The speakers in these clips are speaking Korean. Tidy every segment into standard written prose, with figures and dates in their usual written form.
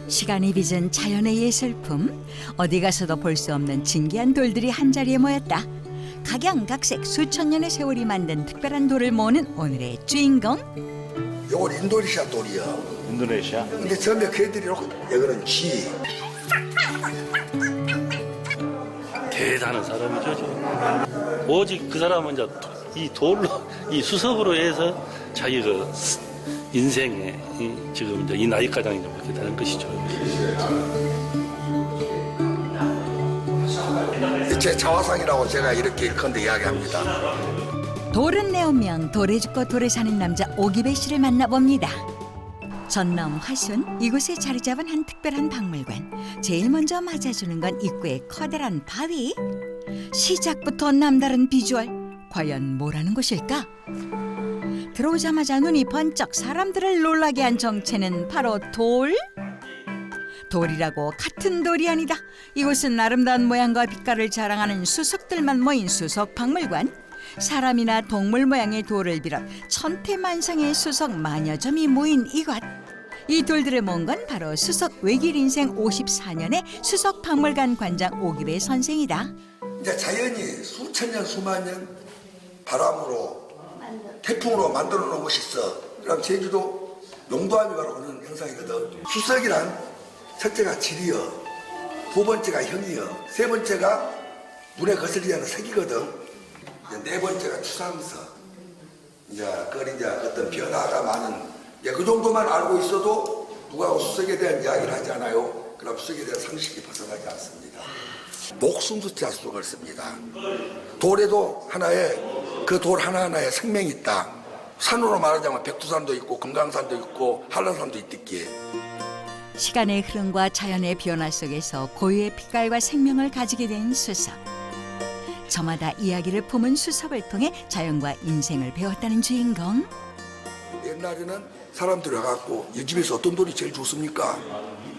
시간이 빚은 자연의 예술품, 어디 가서도 볼 수 없는 신기한 돌들이 한자리에 모였다. 각양각색 수천 년의 세월이 만든 특별한 돌을 모으는 오늘의 주인공. 요건 인도네시아 돌이야. 인도네시아? 근데 처음에 그 애들이 놓고 이거는 쥐. 대단한 사람이죠. 저. 오직 그 사람은 이제 이 돌로, 이 수석으로 해서 자기 그 인생에 지금 이제 이 나이까지 이제 그렇게 되는 것이죠. 제 자화상이라고 제가 이렇게 일컨대 이야기합니다. 돌은 내 운명, 돌에 죽고 돌에 사는 남자 오기배 씨를 만나봅니다. 전남 화순 이곳에 자리 잡은 한 특별한 박물관. 제일 먼저 맞아주는 건 입구의 커다란 바위. 시작부터 남다른 비주얼. 과연 뭐라는 곳일까? 들어오자마자 눈이 번쩍 사람들을 놀라게 한 정체는 바로 돌? 돌이라고 같은 돌이 아니다. 이곳은 아름다운 모양과 빛깔을 자랑하는 수석들만 모인 수석 박물관. 사람이나 동물 모양의 돌을 비롯 천태만상의 수석 만여 점이 모인 이곳. 이 돌들을 모은 건 바로 수석 외길 인생 54년의 수석 박물관 관장 오기배 선생이다. 이제 자연이 수천 년, 수만 년 바람으로 태풍으로 만들어 놓은 것이 있어. 그럼 제주도 용도암이 바로 그런 현상이거든. 수석이란 첫째가 질이여, 두 번째가 형이여, 세 번째가 눈에 거슬리지 않는 색이거든. 이제 네 번째가 추상서. 이제 그걸 이제 어떤 변화가 많은. 그 정도만 알고 있어도 누가 수석에 대한 이야기를 하지 않아요. 그럼 수석에 대한 상식이 벗어나지 않습니다. 목숨수자 수석을 씁니다. 돌에도 하나의 그 돌 하나하나에 생명이 있다. 산으로 말하자면 백두산도 있고 금강산도 있고 한라산도 있듯기에. 시간의 흐름과 자연의 변화 속에서 고유의 빛깔과 생명을 가지게 된 수석. 저마다 이야기를 품은 수석을 통해 자연과 인생을 배웠다는 주인공. 옛날에는 사람들이 와갖고 이 집에서 어떤 돌이 제일 좋습니까?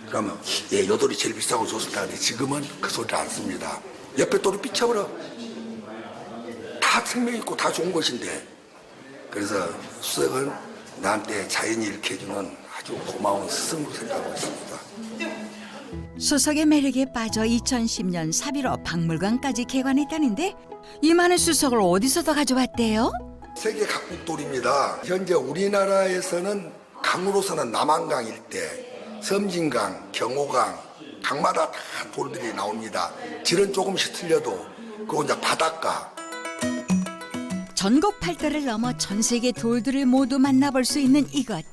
그러면 이 돌이 제일 비싸고 좋습니다. 근데 지금은 그 소리를 안 씁니다. 옆에 돌이 삐쳐버려. 다 생명 있고 다 좋은 것인데. 그래서 수석은 나한테 자연이 이렇게 해주는 아주 고마운 스승으로 생각하고 있습니다. 수석의 매력에 빠져 2010년 3.15 박물관까지 개관했다는데 이 많은 수석을 어디서 더 가져왔대요? 세계 각국 돌입니다. 현재 우리나라에서는 강으로서는 남한강 일대, 섬진강, 경호강, 강마다 다 돌들이 나옵니다. 질은 조금씩 틀려도 그거 이제 바닷가. 전국 팔도를 넘어 전 세계 돌들을 모두 만나볼 수 있는 이곳.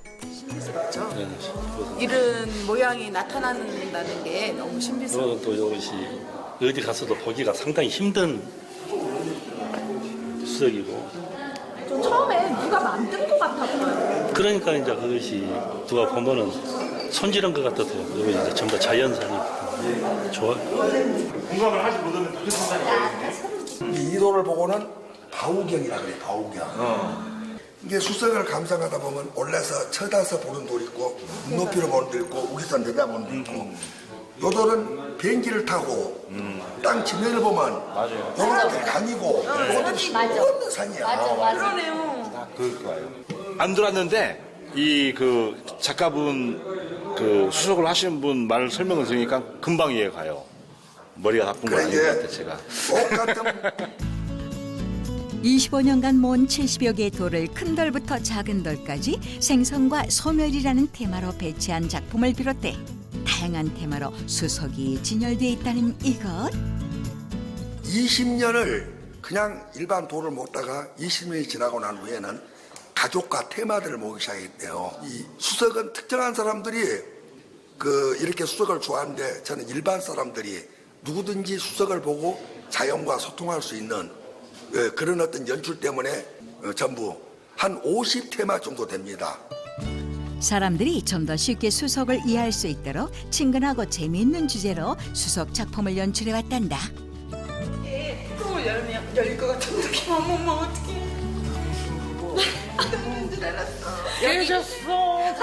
이런 모양이 나타난다는 게 너무 신비스러워요. 그리고 또 이것이 어디 가서도 보기가 상당히 힘든 수석이고. 전 처음에 누가 만든 것 같았어요. 그러니까 이제 그것이 누가 보면은 손질한 것 같아서요. 여기 이제 전부 다 자연산이 좋아. 공감을 하지 못하는 그 생각이 이 돌을 보고는 바우경이라 그래, 바우경. 이게 수석을 감상하다 보면 올라서 쳐다서 보는 돌이 있고 눈높이로 보는 돌이 있고 우기서 내다보는 돌이 있고 요 돌은 비행기를 타고 땅 지면을 보면 요렇게 강이고 요거는 힘없는 산이야. 그러네요. 안 들었는데 이 그 작가분 그 수석을 하시는 분 말 설명을 들으니까 금방 이해가 가요. 머리가 나쁜 건 그래 아닌 것 같아 이제 제가. 똑같은 25년간 모은 70여 개의 돌을 큰 돌부터 작은 돌까지 생선과 소멸이라는 테마로 배치한 작품을 비롯해 다양한 테마로 수석이 진열되어 있다는 이것. 20년을 그냥 일반 돌을 모다가 20년이 지나고 난 후에는 가족과 테마들을 모으기 시작했대요. 이 수석은 특정한 사람들이 이렇게 수석을 좋아하는데 저는 일반 사람들이 누구든지 수석을 보고 자연과 소통할 수 있는 그런 어떤 연출 때문에 전부 한 50테마 정도 됩니다. 사람들이 좀 더 쉽게 수석을 이해할 수 있도록 친근하고 재미있는 주제로 수석 작품을 연출해왔단다. 뚜껑을 열면 열릴 것 같은 느낌. 어머머 어떡해. 안 열리는 줄 알았어. 깨졌어.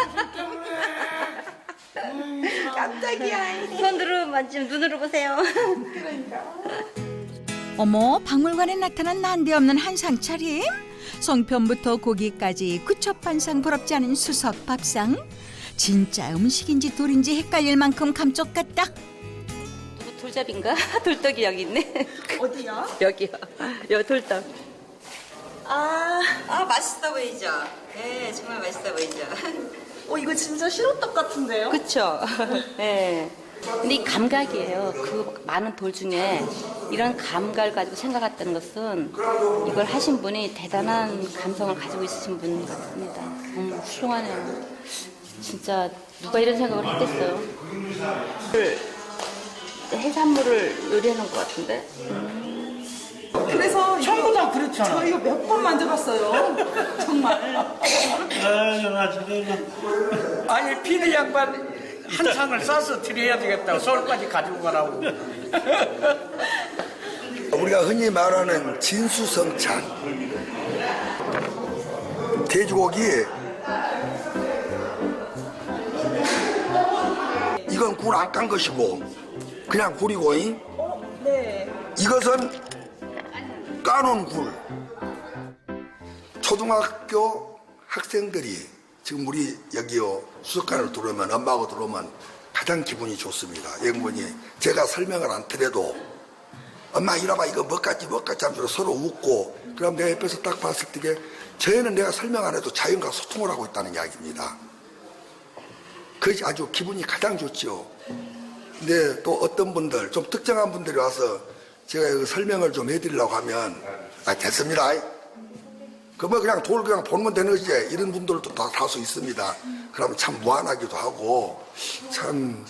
깜짝이야. 손으로 만지면 눈으로 보세요. 어머, 박물관에 나타난 난데없는 한상 차림? 송편부터 고기까지 구첩반상 부럽지 않은 수석 밥상. 진짜 음식인지 돌인지 헷갈릴 만큼 감쪽 같다. 누구 돌잡인가? 돌떡이 여기 있네. 어디야? 여기요. 여 돌떡. 아, 맛있어 보이죠? 네, 정말 맛있어 보이죠? 이거 진짜 시루떡 같은데요? 그쵸? 네. 근데 이 감각이에요. 그 많은 돌 중에 이런 감각을 가지고 생각했다는 것은 이걸 하신 분이 대단한 감성을 가지고 있으신 분 같습니다. 훌륭하네요. 진짜 누가 이런 생각을 했겠어요? 해산물을 요리하는 것 같은데? 그래서 전부 다 그렇잖아. 저 이거 몇 번 만져봤어요. 정말. 아니 피디 양반 한 상을 싸서 드려야 되겠다고 서울까지 가지고 가라고. 우리가 흔히 말하는 진수성찬. 돼지고기 이건 굴 안 깐 것이고 그냥 굴이고 네. 이것은 까놓은 굴. 초등학교 학생들이 지금 우리 여기요 수석관을 들어오면 엄마하고 들어오면 가장 기분이 좋습니다. 영분이 제가 설명을 안 드려도 엄마 이봐봐 이거 뭐같지 하면서 서로 웃고 그럼 내가 옆에서 딱 봤을 때 저희는 내가 설명 안 해도 자연과 소통을 하고 있다는 이야기입니다. 그것이 아주 기분이 가장 좋죠. 근데 또 어떤 분들 좀 특정한 분들이 와서 제가 설명을 좀 해드리려고 하면 됐습니다. 그러면 그냥 돌 그냥 보면 되는 것이지 이런 분들도 다수 있습니다. 그러면 참 무안하기도 하고 참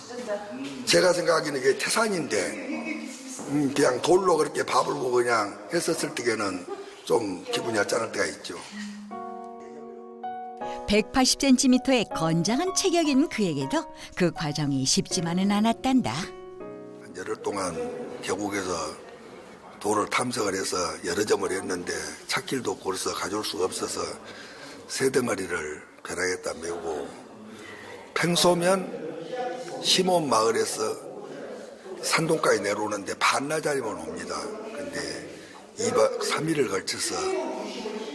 제가 생각하기에는 이게 태산인데 그냥 돌로 그렇게 밥을 보고 그냥 했었을 때에는 좀 기분이 짠할 때가 있죠. 180cm의 건장한 체격인 그에게도 그 과정이 쉽지만은 않았단다. 한 열흘 동안 계곡에서 돌을 탐색을 해서 여러 점을 했는데 찾길도 없고 그래서 가져올 수가 없어서 3덩어리를 벼락에다 메고 평소면 심원 마을에서 산동까지 내려오는데 반나절이면 옵니다. 근데 2박 3일을 걸쳐서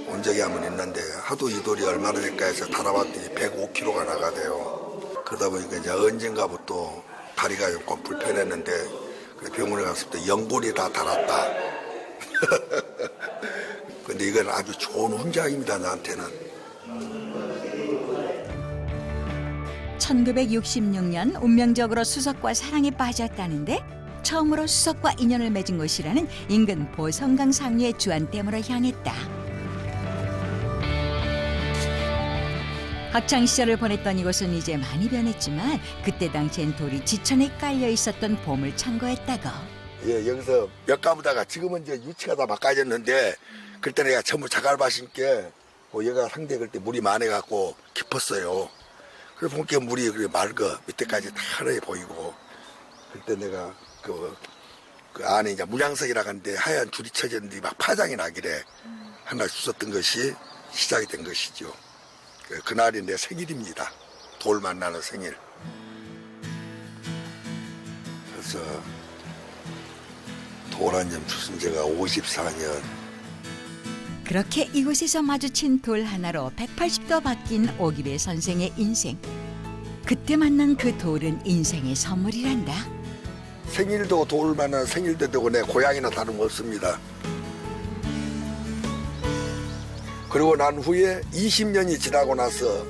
온 적이 한번 있는데 하도 이 돌이 얼마나 될까 해서 달아봤더니 105kg가 나가대요. 그러다 보니까 이제 언젠가부터 다리가 조금 불편했는데 병원에 갔을 때 연골이 다 닳았다. 근데 이건 아주 좋은 훈장입니다, 나한테는. 1966년 운명적으로 수석과 사랑에 빠졌다는데 처음으로 수석과 인연을 맺은 곳이라는 인근 보성강 상류의 주안댐으로 향했다. 학창 시절을 보냈던 이곳은 이제 많이 변했지만 그때 당시엔 돌이 지천에 깔려 있었던 보물 창고였다고. 예, 여기서 몇 가보다가 지금은 이제 유치가 다 바꿔졌는데 그때 내가 전부 자갈밭인게 얘가 상대 그때 물이 많아갖고 깊었어요. 그래서 본게 물이 그래 맑어 밑에까지 다 하얗게 보이고 그때 내가 그 안에 이제 물양석이라고 하는데 하얀 줄이 쳐졌는데 막 파장이 나길래 하나 주웠던 것이 시작이 된 것이죠. 그날이 내 생일입니다. 돌 만나는 생일. 그래서 돌 한 점 주신 지가 54년. 그렇게 이곳에서 마주친 돌 하나로 180도 바뀐 오기배 선생의 인생. 그때 만난 그 돌은 인생의 선물이란다. 생일도 돌 만난 생일도 되고 내 고향이나 다름없습니다. 그리고 난 후에 20년이 지나고 나서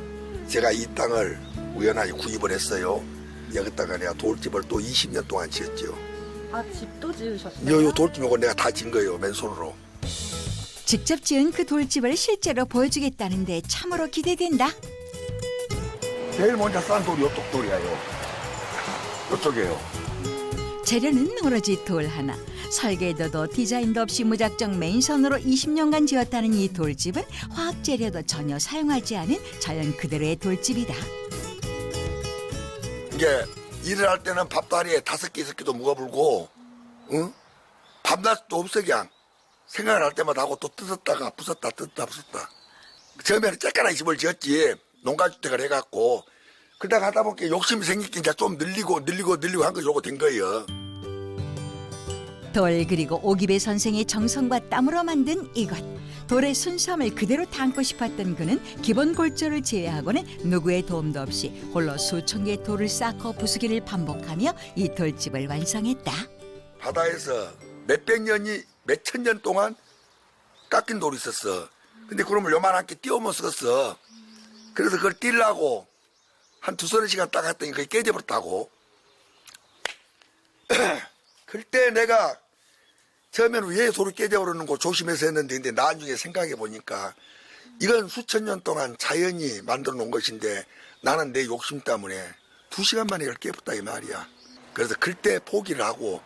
제가 이 땅을 우연하게 구입을 했어요. 여기다가 내가 돌집을 또 20년 동안 지었죠. 아, 집도 지으셨어요? 요 돌집이고 내가 다 진 거예요, 맨손으로. 직접 지은 그 돌집을 실제로 보여주겠다는데 참으로 기대된다. 제일 먼저 싼 돌이 요쪽 돌이에요. 요쪽이에요. 재료는 오로지 돌 하나. 설계도도 디자인도 없이 무작정 맨손으로 20년간 지었다는 이 돌집은 화학 재료도 전혀 사용하지 않은 자연 그대로의 돌집이다. 이게 일을 할 때는 밥다리에 5개, 6개도 묵어불고, 응? 밤낮도 없어 그냥. 생각을 할 때마다 하고 또 뜯었다가 부쉈다 뜯었다 부쉈다. 처음에는 쬐까나 집을 지었지. 농가주택을 해갖고. 그러다가 하다 보니까 욕심이 생기니까 이제 좀 늘리고 한 거 요거 된 거예요. 돌 그리고 오기배 선생의 정성과 땀으로 만든 이것. 돌의 순수함을 그대로 담고 싶었던 그는 기본 골조를 제외하고는 누구의 도움도 없이 홀로 수천 개의 돌을 쌓고 부수기를 반복하며 이 돌집을 완성했다. 바다에서 몇백 년이 몇천 년 동안 깎인 돌이 있었어. 근데 그러면 요만하게 띄우면 썩었어. 그래서 그걸 띄려고 한 두서너 시간 딱 했더니 그게 깨져버렸다고. 그때 내가 처음에는 왜 돌이 깨져버리는 거 조심해서 했는데 근데 나중에 생각해 보니까 이건 수천 년 동안 자연이 만들어 놓은 것인데 나는 내 욕심 때문에 2시간 만에 이걸 깨부었다 이 말이야. 그래서 그때 포기를 하고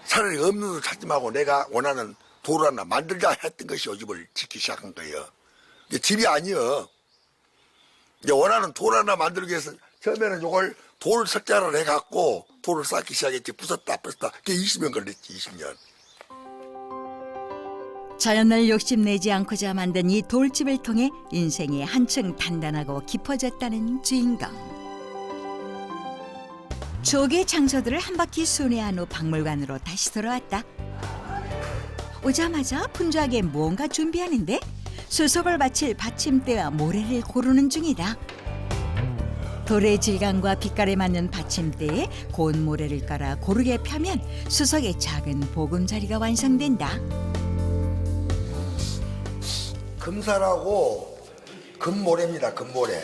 차라리 없는 돌 찾지 말고 내가 원하는 돌을 하나 만들자 했던 것이 요 집을 짓기 시작한 거예요. 이게 집이 아니요. 이제 원하는 돌 하나 만들기 위해서 처음에는 이걸 돌 석자를 해갖고 돌을 쌓기 시작했지. 부쉈다 그게 20년 걸렸지. 20년. 자연을 욕심내지 않고자 만든 이 돌집을 통해 인생이 한층 단단하고 깊어졌다는 주인공. 추억의 장소들을 한 바퀴 순회한 후 박물관으로 다시 돌아왔다. 오자마자 분주하게 무언가 준비하는데 수석을 바칠 받침대와 모래를 고르는 중이다. 돌의 질감과 빛깔에 맞는 받침대에 고운 모래를 깔아 고르게 펴면 수석의 작은 보금자리가 완성된다. 금살하고 금모래입니다. 금모래.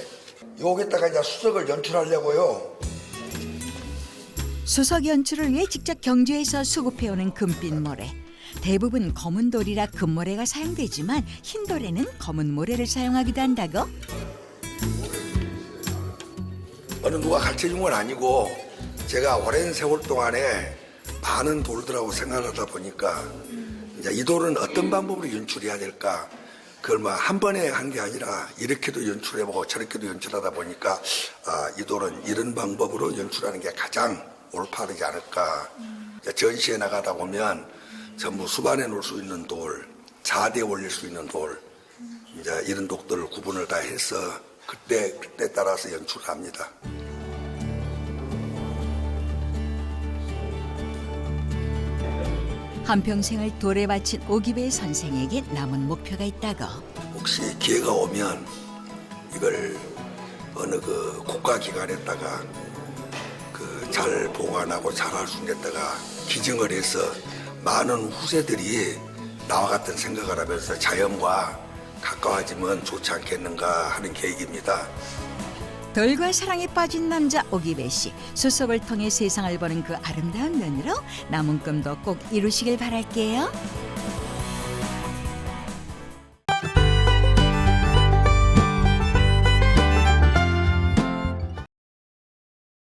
여기다가 이제 수석을 연출하려고요. 수석 연출을 위해 직접 경주에서 수급해오는 금빛 모래. 대부분 검은 돌이라 금모래가 사용되지만 흰 돌에는 검은 모래를 사용하기도 한다고. 어느 누가 가르쳐준 건 아니고 제가 오랜 세월 동안에 많은 돌들하고 생각하다 보니까 이제 이 돌은 어떤 방법으로 연출해야 될까. 그걸 뭐 한 번에 한 게 아니라 이렇게도 연출해보고 저렇게도 연출하다 보니까 이 돌은 이런 방법으로 연출하는 게 가장 올바르지 않을까. 전시에 나가다 보면 전부 수반에 놓을 수 있는 돌, 자대에 올릴 수 있는 돌, 이제 이런 독들을 구분을 다 해서 그때 따라서 연출합니다. 한평생을 돌에 바친 오기배 선생에게 남은 목표가 있다고. 혹시 기회가 오면 이걸 어느 그 국가기관에다가 잘 보관하고 잘 할 수 있는데다가 기증을 해서 많은 후세들이 나와 같은 생각을 하면서 자연과 가까워지면 좋지 않겠는가 하는 계획입니다. 돌과 사랑에 빠진 남자 오기배 씨. 수석을 통해 세상을 보는 그 아름다운 눈으로 남은 꿈도 꼭 이루시길 바랄게요.